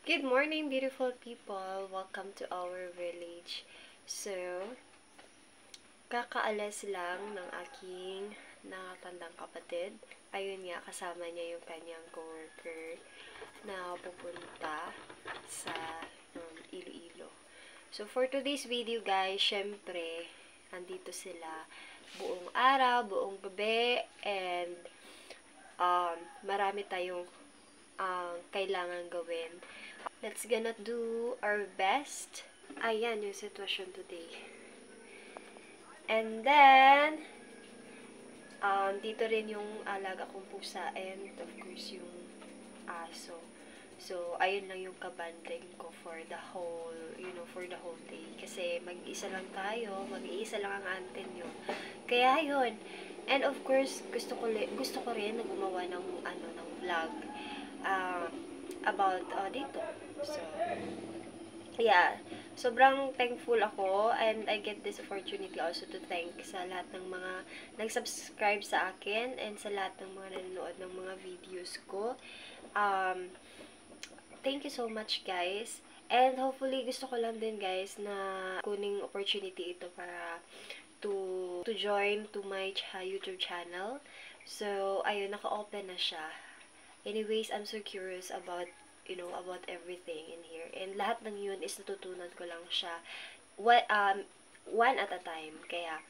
Good morning, beautiful people. Welcome to our village. So, kakaalis lang ng aking nakatandang kapatid. Ayun nga, kasama niya yung kanyang coworker na pupunta sa Iloilo. So, for today's video, guys, syempre, andito sila buong araw, buong gabi, and marami tayong kailangan gawin. Let's gonna do our best. Ayan yung sitwasyon today. And then, dito rin yung alaga kong pusa and of course yung aso. So, ayun lang yung kabanding ko for the whole, for the whole day. Kasi mag-isa lang tayo, mag-iisa lang ang anten nyo. Kaya yun. And of course, gusto ko rin na gumawa ng vlog about dito. So, yeah. Sobrang thankful ako and I get this opportunity also to thank sa lahat ng mga nag-subscribe sa akin and sa lahat ng mga nanonood ng mga videos ko. Thank you so much, guys. And hopefully, gusto ko lang din, guys, na kuning opportunity ito para to join to my YouTube channel. So, ayun, naka-open na siya. Anyways, I'm so curious about about everything in here. And lahat ng yun is natutunan ko lang siya one at a time. Kaya,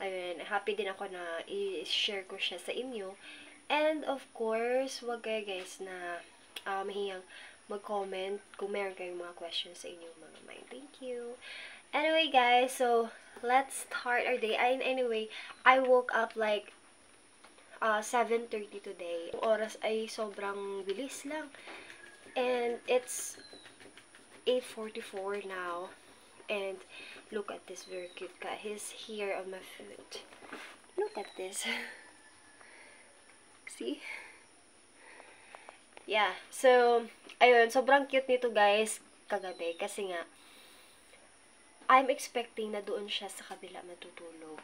ayun, happy din ako na i-share ko siya sa inyo. And of course, wag kayo guys na mahiyang mag-comment kung meron kayong mga questions sa inyong mga mind. Thank you. Anyway, guys, so let's start our day. And anyway, I woke up like 7:30 today. Yung oras ay sobrang bilis lang. And it's 8:44 now. And look at this very cute cat. He's here on my foot. Look at this. See? Yeah. So, ayun. Sobrang cute nito, guys, kagabi. Kasi nga, I'm expecting na doon siya sa kabila matutulog.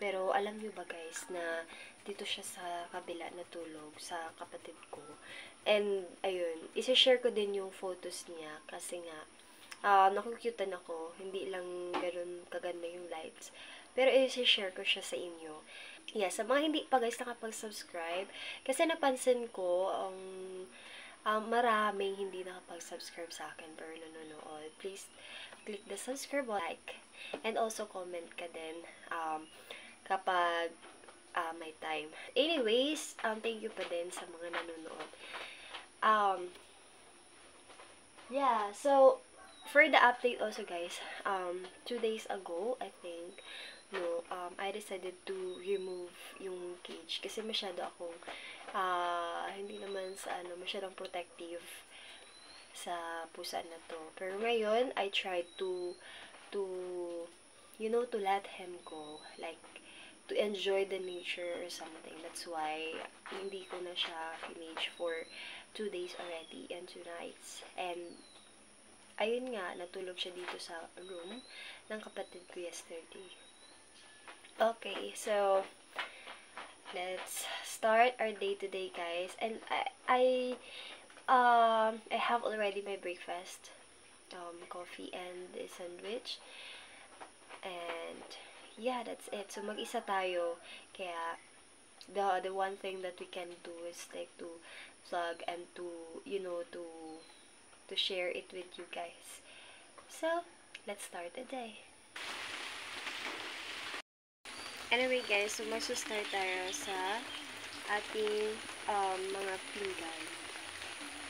Pero, alam nyo ba, guys, na dito siya sa kabila natulog sa kapatid ko. And, ayun, isa-share ko din yung photos niya kasi nga, nakukutan ako. Hindi lang gano'n kaganda yung lights. Pero, isa-share ko siya sa inyo. Yeah, sa mga hindi pa, guys, nakapag-subscribe, kasi napansin ko, maraming hindi nakapag-subscribe sa akin pero nanonood. Please, click the subscribe like, and also comment ka din, kapag may time. Anyways, thank you pa din sa mga nanonood. Yeah, so, for the update also, guys, 2 days ago, I think, I decided to remove yung cage. Kasi masyado akong, hindi naman sa, masyadong protective sa pusa na to. Pero ngayon, I tried to let him go. Like, to enjoy the nature or something. That's why hindi ko na siya kinage for 2 days already and 2 nights. And ayun nga, natulog siya dito sa room ng kapatid ko yesterday. Okay, so let's start our day today, guys. And I have already my breakfast, coffee and a sandwich. And yeah, that's it. So, mag-isa tayo. Kaya, the one thing that we can do is like to vlog and to share it with you guys. So, let's start the day. Anyway, guys, so mag-start tayo sa ating mga pinggan.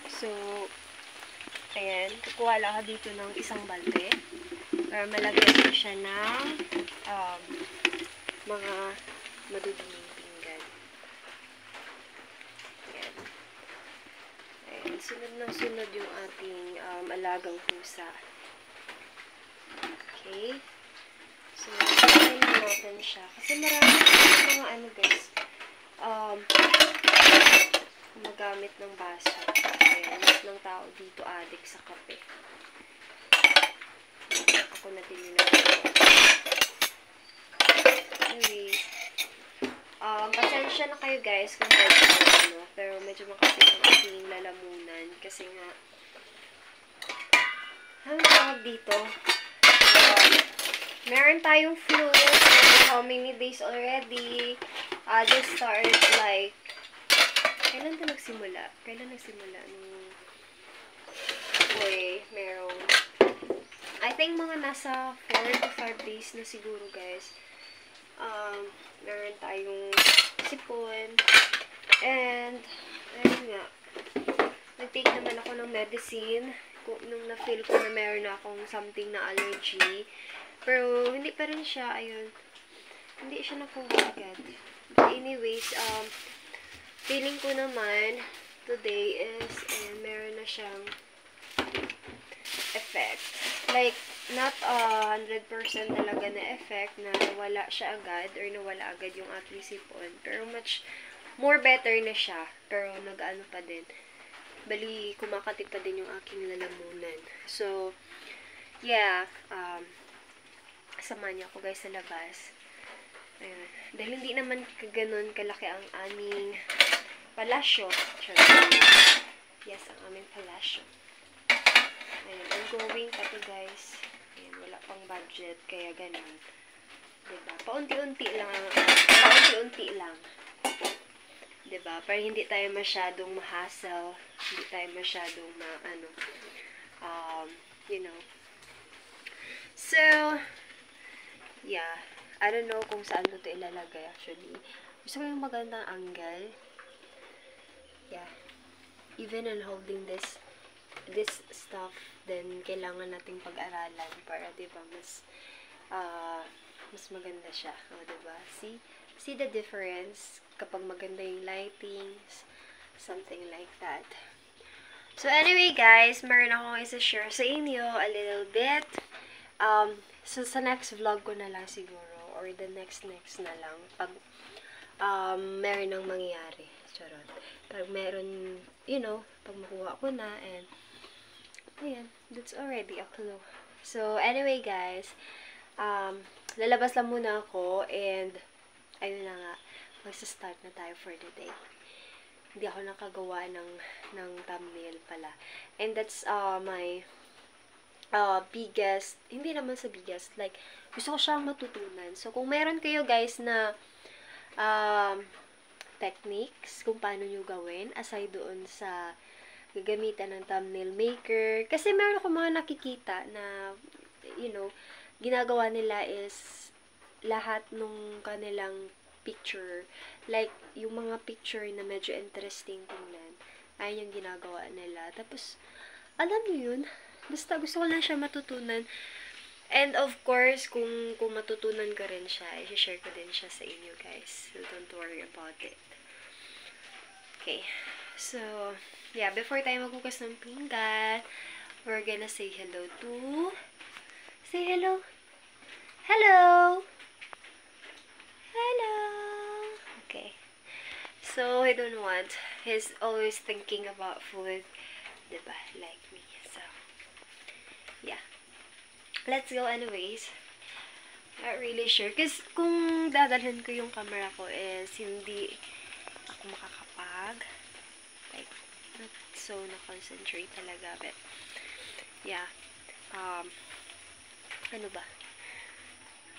So, ayan, kukuha lang ka dito ng isang balde para malagyan ko siya ng mga maduduming pinggan. Ayan. Ayan, sunod na sunod yung ating alagang pusa. Okay. So, ayan natin siya. Kasi marami mga guys, magamit ng baso. Ayan, lahat ng tao dito addict sa kape. Ako na din yun. Anyways, pasensya na kayo guys kung pero medyo makapit ang aking lalamunan kasi nga Ano tawag dito? Meron tayong flu for how many days already. This starts like, kailan ito nagsimula? Kailan nagsimula? Merong, I think mga nasa 4 to 5 days na siguro, guys. Meron tayong sipon. And, ayun nga, nag-take naman ako ng medicine. Nung na-feel ko na meron na akong something na allergy. Pero, hindi pa rin siya, ayun. Hindi siya nakuha agad. But anyways, feeling ko naman, today is, meron na siyang effect. Like, not 100% talaga na effect na nawala siya agad or nawala agad yung aking sipon. Pero much more better na siya. Pero nag-ano pa din. Bali, kumakati pa din yung aking lalamunan. So, yeah. Kasama niya ako guys sa labas. Ayun. Dahil hindi naman kaganon kalaki ang aming palasyo. Yes, ang aming palasyo. Ayun, ongoing pa to guys. Ayun, wala pang budget, kaya ganun. Diba? Paunti-unti lang. Paunti-unti lang. Diba? Para hindi tayo masyadong ma-hassle. Hindi tayo masyadong you know. So, yeah. I don't know kung saan ko ito ilalagay actually. Gusto ko yung magandang angle. Yeah. Even in holding this stuff, then kailangan nating pag-aralan para, diba, mas maganda siya. O, diba? See the difference kapag maganda yung lightings, something like that. So, anyway, guys, meron akong isa-share sa inyo a little bit. So, sa next vlog ko na lang siguro, or the next na lang, pag meron nang mangyayari. Charot. Pag meron, you know, pag makuha ko na, and ayan, that's already a clue. So, anyway, guys, lalabas lang muna ako, and ayun na nga, magsa-start na tayo for the day. Hindi ako nakagawa ng thumbnail pala. And that's my biggest, hindi naman sa biggest, like, gusto ko siyang matutunan. So, kung meron kayo guys na techniques kung paano nyo gawin, aside doon sa gagamitan ng thumbnail maker, kasi meron ako mga nakikita na, you know, ginagawa nila is lahat nung kanilang picture, like, yung mga picture na medyo interesting tingnan, ayun yung ginagawa nila. Tapos, alam nyo yun, basta gusto ko lang siya matutunan. And of course, kung matutunan ko rin siya, i-share ko din siya sa inyo, guys. So, don't worry about it. Okay. So, yeah, before tayo maghugas ng pinggan, we're gonna say hello to... Say hello. Hello! Hello! Okay. So, I don't want... He's always thinking about food. Diba? Like me. So, yeah. Let's go anyways. Not really sure. Kasi kung dadalhin ko yung camera ko is hindi ako makakapag. Like, not so na-concentrate talaga. But, yeah. Ano ba?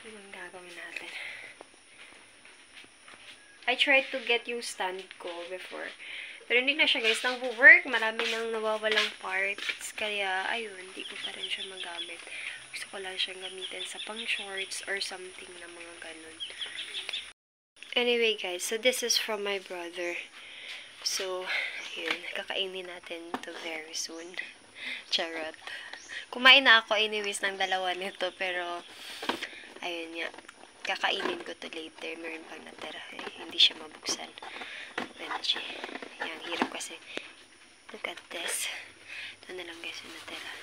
Ano ang gagawin natin? I tried to get yung stand ko before. Pero hindi na siya guys nang work. Marami nang nawawalang parts. Kaya, ayun, hindi ko pa rin siya magamit. Gusto ko lang siyang gamitin sa pang shorts or something na mga ganun. Anyway guys, so this is from my brother. So, yun, kakainin natin to very soon. Charot. Kumain na ako anyways ng dalawa nito, pero ayun nga, kakainin ko to later. Meron pang natira. Hindi siya mabuksan. Benji. Yan, hirap kasi. Look at this. Ito na lang guys yung natira.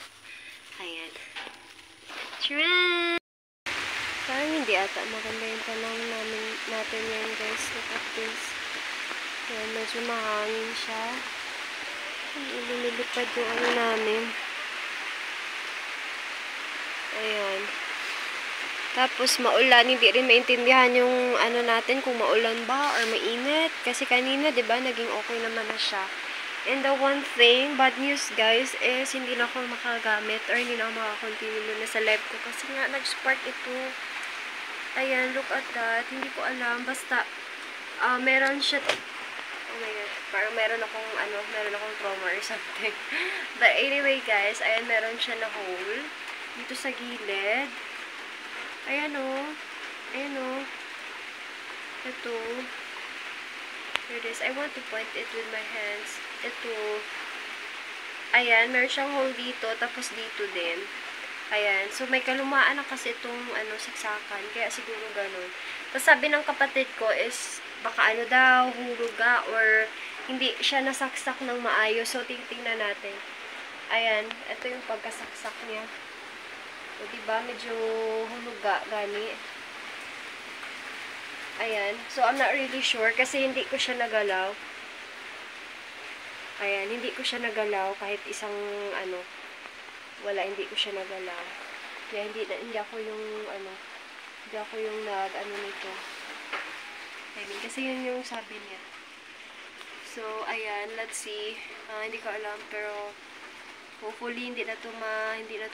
Ayan. Tcharam! Parang hindi ata maganda yung panahon natin yan guys. Look at this. Ayan, medyo mahangin siya. Lumilipad yung ano namin. Ayan. Tapos maulan, hindi rin maintindihan yung ano natin kung maulan ba or mainit. Kasi kanina, 'di ba, naging okay naman na siya. And the one thing, bad news guys, is hindi na ako makagamit or hindi na ako makakontinue na sa live ko kasi nga nag-spark ito. Ayan, look at that. Hindi ko alam. Basta, meron siya, oh my god, parang meron akong trauma or something. But anyway guys, ayan, meron siya na hole dito sa gilid. Ayan o. Ayan o. Ito. Here it is. I want to point it with my hands. Ito. Ayan, meron siyang hole dito, tapos dito din. Ayan. So, may kalumaan na kasi itong, saksakan. Kaya siguro ganun. Tapos, sabi ng kapatid ko is, baka daw, huluga, or hindi siya nasaksak ng maayos. So, tingnan natin. Ayan. Ito yung pagkasaksak niya. O, diba? Medyo huluga, gani. Ayan. So, I'm not really sure kasi hindi ko siya nagalaw. Ayan. Hindi ko siya nagalaw kahit isang, wala, hindi ko siya nagalaw. Kaya hindi ako yung, hindi ako yung nito. I mean, kasi yun yung sabi niya. So, ayan. Let's see. Hindi ko alam, pero hopefully, hindi na to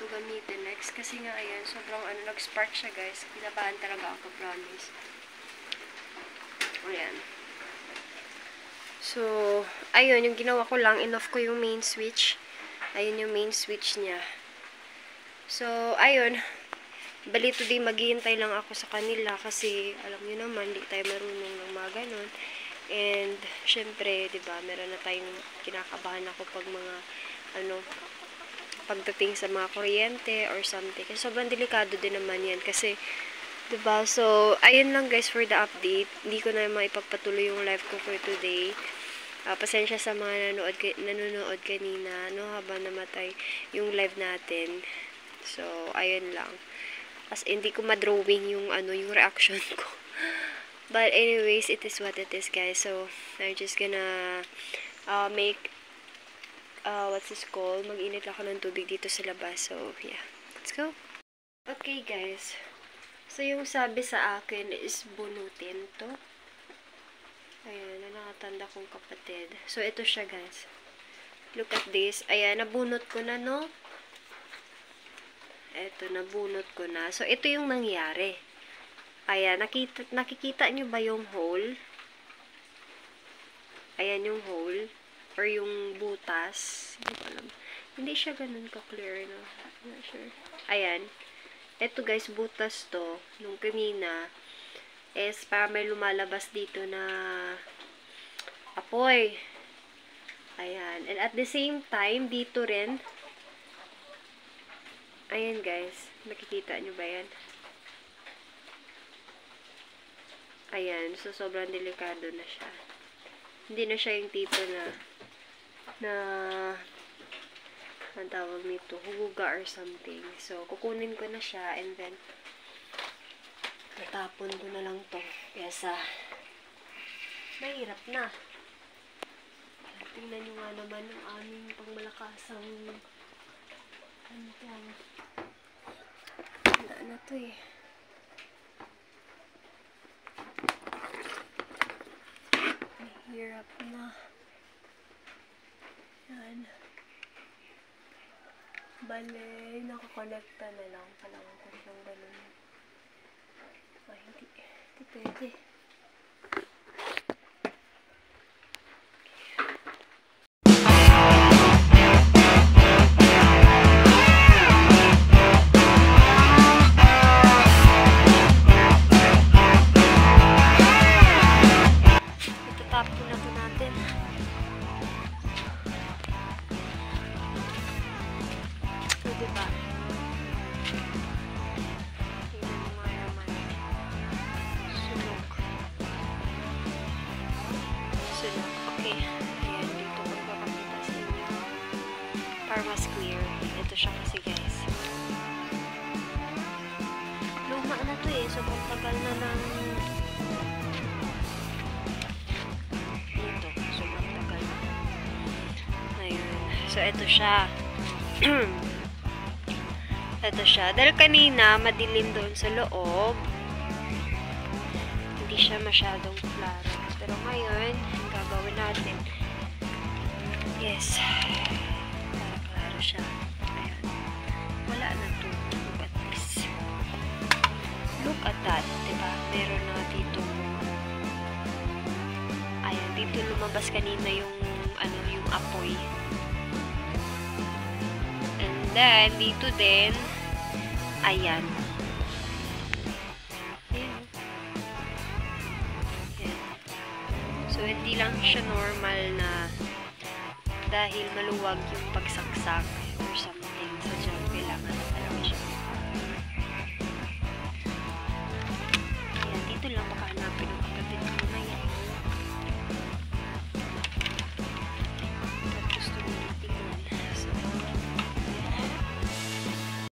gamitin next. Kasi nga, ayan, sobrang, nag-spark siya, guys. Kinabahan talaga ako, promise. Ayan. So, ayun, yung ginawa ko lang, in-off ko yung main switch. Ayun yung main switch niya. So, ayun. Bali today, maghihintay lang ako sa kanila kasi, alam niyo naman, di tayo marunong ng mga ganun. And, syempre, diba, meron na tayong kinakabahan ako pag mga, pagdating sa mga kuryente or something. Kasi sobrang delikado din naman yan kasi, diba? So, ayun lang guys for the update. Hindi ko na maipagpatuloy yung live ko for today. Pasensya sa mga nanonood kanina, habang namatay yung live natin. So, ayun lang. As hindi ko ma-drawing yung, yung reaction ko. But anyways, it is what it is guys. So, I'm just gonna make, what's this called? Mag-init ako ng tubig dito sa labas. So, yeah. Let's go. Okay guys. So, yung sabi sa akin is bunutin to. Ayan, na nakatanda kong kapatid. So, ito siya, guys. Look at this. Ayan, nabunot ko na, no? Ito, nabunot ko na. So, ito yung nangyari. Ayan, nakikita nyo ba yung hole? Ayan yung hole. Or yung butas. Hindi ko alam. Hindi siya ganun ka-clear, no? I'm not sure. Ayan. Ito guys, butas to, nung kanina, is para may lumalabas dito na apoy. Ayan. And at the same time, dito rin, ayan guys, nakikita nyo ba yan? Ayan. So, sobrang delikado na siya. Hindi na siya yung tipo na ang tawag nito, huga or something. So, kukunin ko na siya and then natapon ko na lang to. Kesa mahirap na. Tingnan nyo nga naman ang aming pangmalakasang wala na to eh. Mahirap na. Yan. Bale, nakakonekta na lang. Kailangan ko siyang ganun. Ay, hindi pwede. Itatapon na ito natin. Diba? Tingnan mo nga naman. Sunog. Sunog. Okay. Ayan, dito magpapakita sa inyo. Para mas clear. Ito siya kasi guys. Luma na to eh. Sobrang tagal na ng dito. Sobrang tagal na. Ayun. So, ito siya. Ito siya. Dahil kanina, madilim doon sa loob. Hindi siya masyadong klaro. Pero ngayon, ang gagawin natin, Yes. Para klaro siya. Ayan. Wala na to. Look at this. Look at that. Diba? Meron na dito. Ayan. Dito lumabas kanina yung yung apoy. And then, dito din. Ayan. So, hindi lang siya normal na dahil maluwag yung pagsaksak or something.